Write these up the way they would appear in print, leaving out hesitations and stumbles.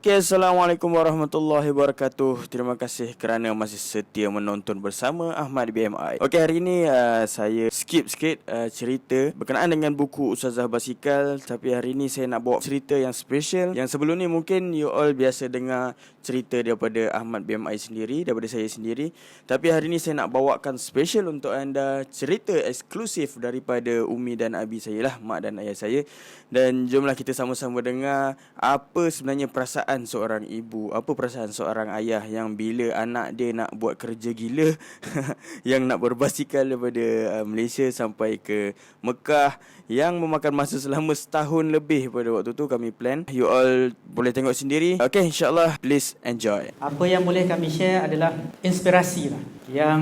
Okey, Assalamualaikum warahmatullahi wabarakatuh. Terima kasih kerana masih setia menonton bersama Ahmad BMI. Okey, hari ini saya skip sikit cerita berkenaan dengan buku Ustazah Basikal. Tapi hari ini saya nak bawa cerita yang special. Yang sebelum ni mungkin you all biasa dengar cerita daripada Ahmad BMI sendiri, daripada saya sendiri. Tapi hari ini saya nak bawakan special untuk anda, cerita eksklusif daripada Umi dan Abi saya lah, mak dan ayah saya. Dan jomlah kita sama-sama dengar apa sebenarnya perasaan seorang ibu, apa perasaan seorang ayah yang bila anak dia nak buat kerja gila yang nak berbasikal daripada Malaysia sampai ke Mekah, yang memakan masa selama setahun lebih pada waktu tu kami plan. You all boleh tengok sendiri. Okay, insyaAllah, please enjoy. Apa yang boleh kami share adalah inspirasi lah, yang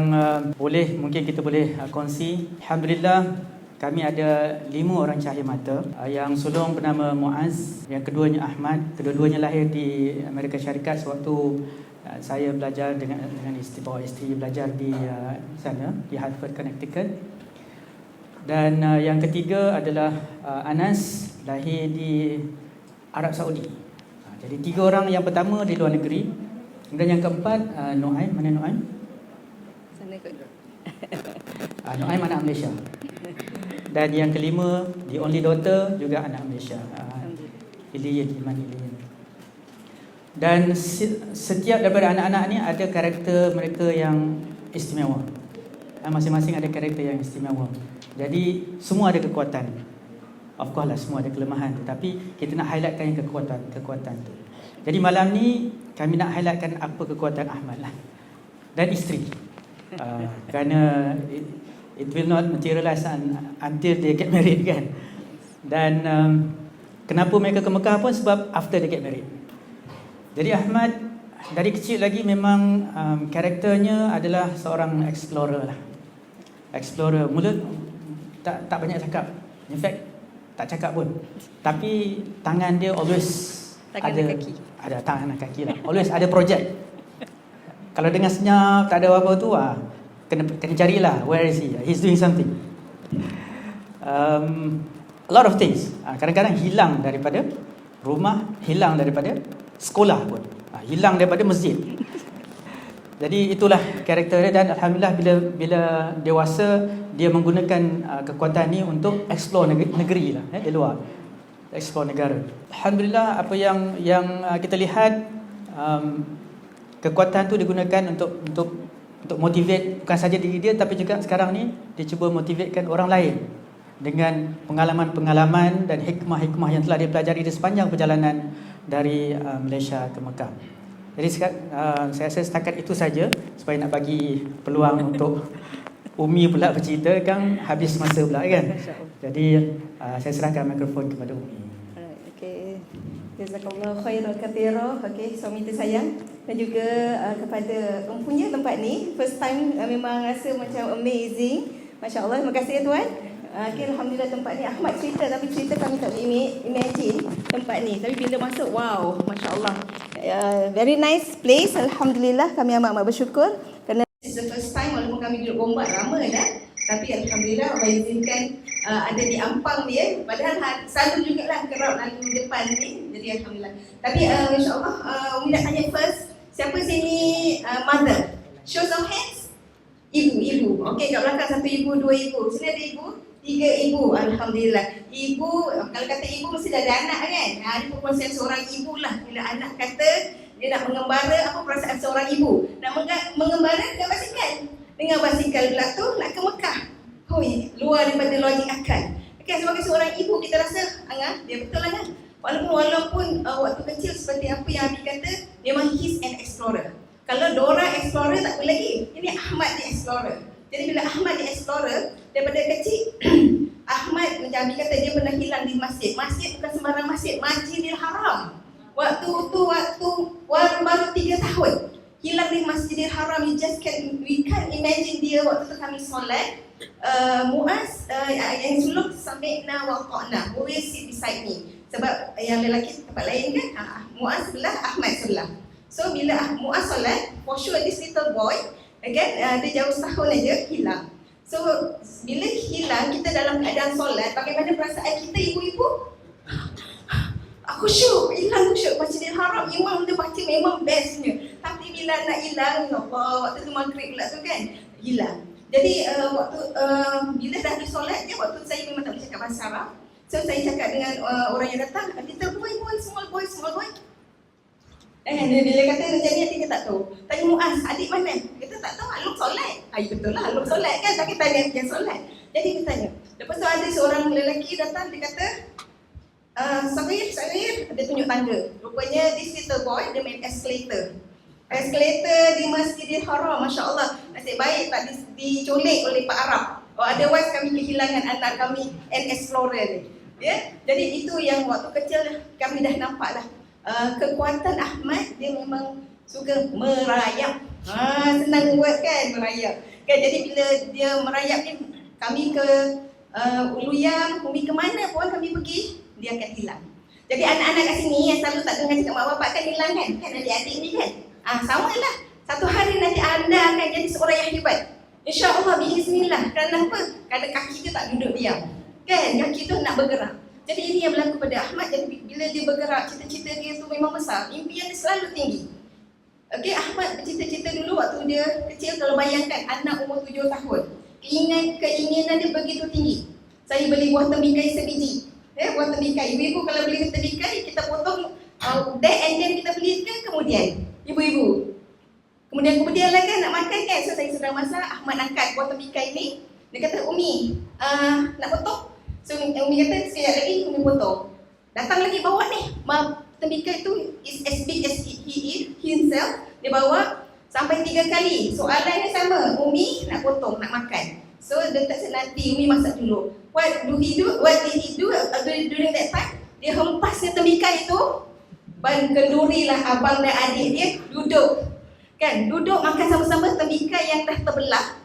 boleh mungkin kita boleh kongsi. Alhamdulillah, kami ada 5 orang cahaya mata. Yang sulung bernama Muaz, yang keduanya Ahmad. Kedua-duanya lahir di Amerika Syarikat sewaktu saya belajar dengan istri belajar di sana, di Hartford, Connecticut. Dan yang ketiga adalah Anas, lahir di Arab Saudi. Jadi 3 orang yang pertama di luar negeri. Kemudian yang keempat Nuaim. Mana Nuaim? Sana kot. Nuaim anak Malaysia. Dan yang kelima, the only daughter, juga anak Malaysia, Ilian, Iman Ilian. Dan setiap daripada anak-anak ni ada karakter mereka yang istimewa. Masing-masing ada karakter yang istimewa. Jadi semua ada kekuatan. Of course lah, semua ada kelemahan, tetapi kita nak highlightkan yang kekuatan tu. Jadi malam ni kami nak highlightkan apa kekuatan Ahmad lah, dan isteri. Kerana it will not materialize until they get married kan. Dan kenapa mereka ke Mekah pun sebab after they get married. Jadi Ahmad dari kecil lagi memang karakternya adalah seorang explorer lah. Explorer. Mula tak banyak cakap. In fact tak cakap pun. Tapi tangan dia always tangan ada kaki. Ada tangan dan kaki lah. Always ada projek. Kalau dengar senyap tak ada apa-apa tu kena carilah, where is he? He's doing something. A lot of things. Kadang-kadang hilang daripada rumah, hilang daripada sekolah pun, hilang daripada masjid. Jadi itulah karakter dia. Dan alhamdulillah bila dewasa dia menggunakan kekuatan ni untuk explore negeri lah, di luar, explore negara. Alhamdulillah, apa yang kita lihat, kekuatan tu digunakan untuk motivate bukan saja diri dia, tapi juga sekarang ni dia cuba motivatekan orang lain dengan pengalaman-pengalaman dan hikmah-hikmah yang telah dia pelajari di sepanjang perjalanan dari Malaysia ke Mekah. Jadi saya rasa setakat itu saja, supaya nak bagi peluang untuk Umi pula bercerita, kan habis masa pula kan. Jadi saya serahkan mikrofon kepada Umi. Okey. Jazakallah khairan katsira. Okey, suami tersayang, dan juga kepada empunya tempat ni. First time memang rasa macam amazing. Masya-Allah, terima kasih ya tuan. Okey, alhamdulillah tempat ni. Ahmad cerita, tapi cerita kami tak boleh imagine tempat ni. Tapi bila masuk, wow, masya-Allah. Very nice place. Alhamdulillah, kami amat bersyukur kerana this is the first time, walaupun kami duduk Gombak lama dah. Tapi alhamdulillah Allah izinkan ada di Ampang dia. Padahal selalu jugalah kerap lalu depan ni. Jadi alhamdulillah. Tapi insya-Allah Umi nak tanya first, siapa sini mother? Show some hands. Ibu. Okey, kat belakang satu ibu, 2 ibu. Sini ada ibu, 3 ibu. Alhamdulillah. Ibu, kalau kata ibu mesti dah ada anak kan? Ini perkongsian seorang ibu lah. Bila anak kata dia nak mengembara, apa perasaan seorang ibu? Nak mengembara dengan basikal. Dengan basikal pula tu nak ke Mekah. Hoi, luar daripada logik akal. Okay, sebagai seorang ibu kita rasa dia betul lah kan. Walaupun waktu kecil seperti apa yang Abi kata, memang he's an explorer. Kalau Dora explorer tak apa lagi. Ini Ahmad the explorer. Jadi bila Ahmad the explorer, daripada kecil Ahmad macam Abi kata dia pernah hilang di masjid. Masjid bukan sembarang masjid, Masjidil Haram. Waktu baru 3 tahun. Hilang di Masjidil Haram. We can't imagine dia waktu tu kami solat. Muaz yang sulung sami'na wa ta'na, always sit beside me. Sebab yang lelaki tempat lain kan, Muaz sebelah, Ahmad sebelah. So bila Muaz solat, for sure this little boy dia jauh setahun aja hilang. So bila hilang, kita dalam keadaan solat, bagaimana perasaan kita ibu-ibu? Aku khusyuk, hilang khusyuk. Masjidil Haram imam dia baca memang bestnya. Tapi bila nak hilang, ya Allah, waktu tu maghrib pula tu kan, hilang. Jadi bila dah habis solat je, waktu saya memang tak boleh cakap bahasa Arab. So saya cakap dengan orang yang datang, little boy, small boy. Dia kata macam ni, kita tak tahu. Tanya Muaz, adik mana? Kita tak tahu, Alung solat. Betul lah, Alung solat kan, tapi tanya yang solat. Jadi kita tanya. Lepas tu ada seorang lelaki datang, dia kata, Sagir, dia tunjuk tangga. Rupanya this little boy, dia main escalator. Escalator di Masjidil Haram, Masya Allah. Nasib baik tak diculik oleh Pak Arab. Otherwise kami kehilangan anak kami and explorer ni. Ya? Jadi itu yang waktu kecil kami dah nampak lah. Kekuatan Ahmad, dia memang suka merayap. Senang buat kan, merayap. Okay, jadi bila dia merayap ni, kami ke Uluyam, Umi ke mana pun kami pergi, dia akan hilang. Jadi anak-anak kat sini yang selalu tak dengar cakap mak bapak kan hilang kan? Kan adik-adik ni kan? Samalah. Satu hari nanti anda akan jadi seorang yang hebat. InsyaAllah, biiznillah. Kerana apa? Kerana kaki tu tak duduk diam. Kan? Kaki tu nak bergerak. Jadi ini yang berlaku pada Ahmad. Jadi bila dia bergerak, cita-cita dia tu memang besar. Impian dia selalu tinggi. Okey, Ahmad bercita-cita dulu waktu dia kecil. Kalau bayangkan anak umur 7 tahun. Keinginan dia begitu tinggi. Saya beli buah tembikai sebiji. Buah tembikai. Ibu-ibu kalau beli tembikai, kita potong that and then kita beli ke kemudian? Ibu-ibu. Kemudian lah kan nak makan kan. So saya sedang masak, Ahmad angkat buah tembikai ni. Dia kata, Umi, nak potong? So Umi kata, sekejap lagi Umi potong. Datang lagi bawa ni. Tembikai tu is as big as he himself. Dia bawa sampai 3 kali. Soalannya sama. Umi nak potong, nak makan. So dia tak nanti Umi masak dulu. What did he do during that time? Dia hempasnya tembikai tu. Kendurilah abang dan adik dia duduk. Kan? Duduk makan sama-sama tembikai yang dah terbelah.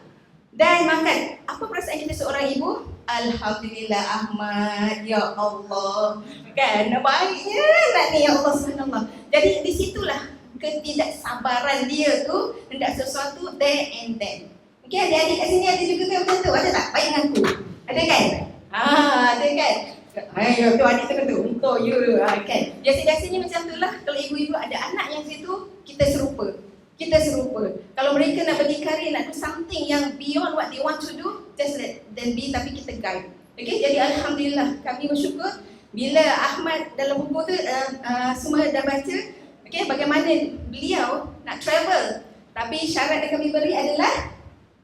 Dan makan. Apa perasaan kita seorang ibu? Alhamdulillah Ahmad, ya Allah. Kan? Baiknya nak ni, ya Allah subhanallah. Jadi di situlah ketidaksabaran dia tu hendak sesuatu there and then. Okey, adik-adik kat sini ada juga kan macam tu? Ada tak? Baik dengan aku? Ada kan? Ada kan? Ayo, tu adik tu kata, engkau you kan? Biasa-biasanya macam tu lah. Kalau ibu-ibu ada anak yang situ, kita serupa. Kalau mereka nak berdikari, nak do something yang beyond what they want to do, just let them be, tapi kita guide. Okay, jadi Alhamdulillah, kami bersyukur bila Ahmad dalam buku tu semua dah baca, okay, bagaimana beliau nak travel. Tapi syarat yang kami beri adalah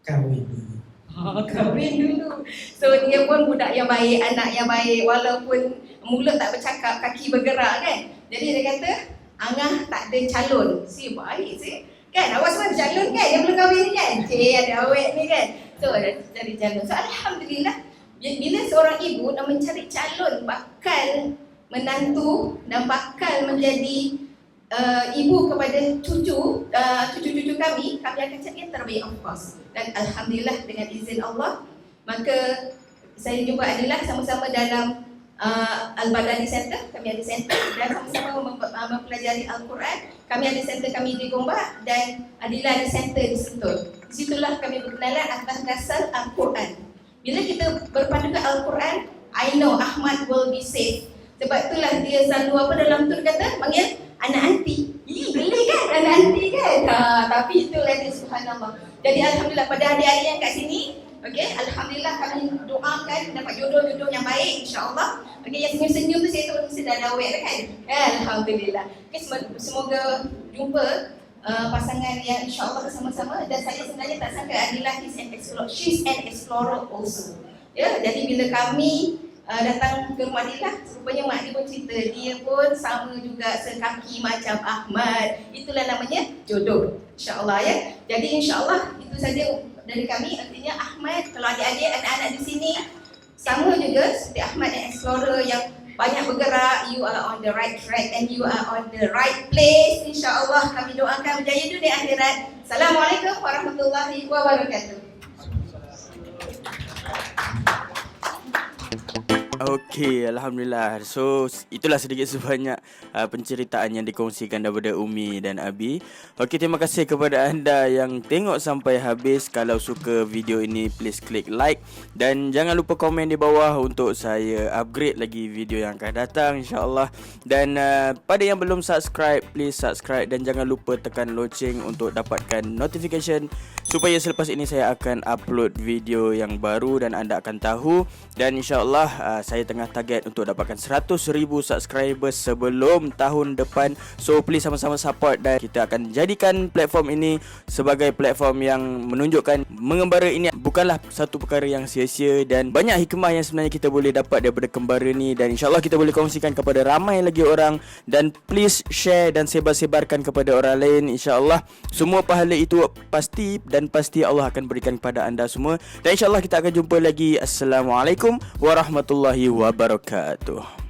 kahwin dulu. So dia pun budak yang baik, anak yang baik, walaupun mulut tak bercakap, kaki bergerak kan. Jadi dia kata, Angah tak ada calon. Si baik sih. Kan, awak semua ada calon kan? Yang belum kahwin ni kan? Ada awet ni kan? So, cari calon. So, Alhamdulillah, bila seorang ibu nak mencari calon bakal menantu dan bakal menjadi ibu kepada cucu-cucu kami akan cari yang terbaik, of course. Dan Alhamdulillah, dengan izin Allah, maka saya juga adalah sama-sama dalam Al-Badani Center. Kami ada center dan sama-sama mempelajari Al-Quran. Kami ada center kami di Gombak dan Adila ada center di Sentul. Di situlah kami berkenalan atas dasar Al-Quran. Bila kita berpandu ke Al-Quran, I know Ahmad will be safe. Sebab itulah dia selalu apa dalam tu kata, panggil anak anti. Boleh kan anak anti kan? Tapi itulah dia, subhanallah. Jadi Alhamdulillah pada adik-adik yang kat sini, okay, Alhamdulillah kami doakan dapat jodoh-jodoh yang baik, insyaAllah. Okay, yang senyum-senyum tu saya tahu mesti dah awet kan? Alhamdulillah. Okay, semoga jumpa pasangan yang insyaAllah bersama-sama. Dan saya sebenarnya tak sangka Adila she's an explorer also. Ya, jadi bila kami datang ke rumah Adila, rupanya mak dia pun cerita dia pun sama juga sekaki macam Ahmad. Itulah namanya jodoh, insyaAllah ya. Jadi insyaAllah itu saja dari kami. Artinya Ahmad, kalau adik-adik, anak-anak di sini sama juga seperti Ahmad yang explorer yang banyak bergerak, you are on the right track and you are on the right place. InsyaAllah kami doakan berjaya dunia akhirat. Assalamualaikum warahmatullahi wabarakatuh. Okey, Alhamdulillah. So, itulah sedikit sebanyak penceritaan yang dikongsikan daripada Umi dan Abi. Okey, terima kasih kepada anda yang tengok sampai habis. Kalau suka video ini, please klik like dan jangan lupa komen di bawah untuk saya upgrade lagi video yang akan datang, insya-Allah. Dan pada yang belum subscribe, please subscribe dan jangan lupa tekan loceng untuk dapatkan notification supaya selepas ini saya akan upload video yang baru dan anda akan tahu. Dan insya-Allah saya tengah target untuk dapatkan 100,000 subscribers sebelum tahun depan. So please sama-sama support dan kita akan jadikan platform ini sebagai platform yang menunjukkan mengembara ini bukanlah satu perkara yang sia-sia dan banyak hikmah yang sebenarnya kita boleh dapat daripada kembara ni, dan insya-Allah kita boleh kongsikan kepada ramai lagi orang. Dan please share dan sebar-sebarkan kepada orang lain. InsyaAllah semua pahala itu pasti dan pasti Allah akan berikan kepada anda semua. Dan insyaAllah kita akan jumpa lagi. Assalamualaikum warahmatullahi wabarakatuh.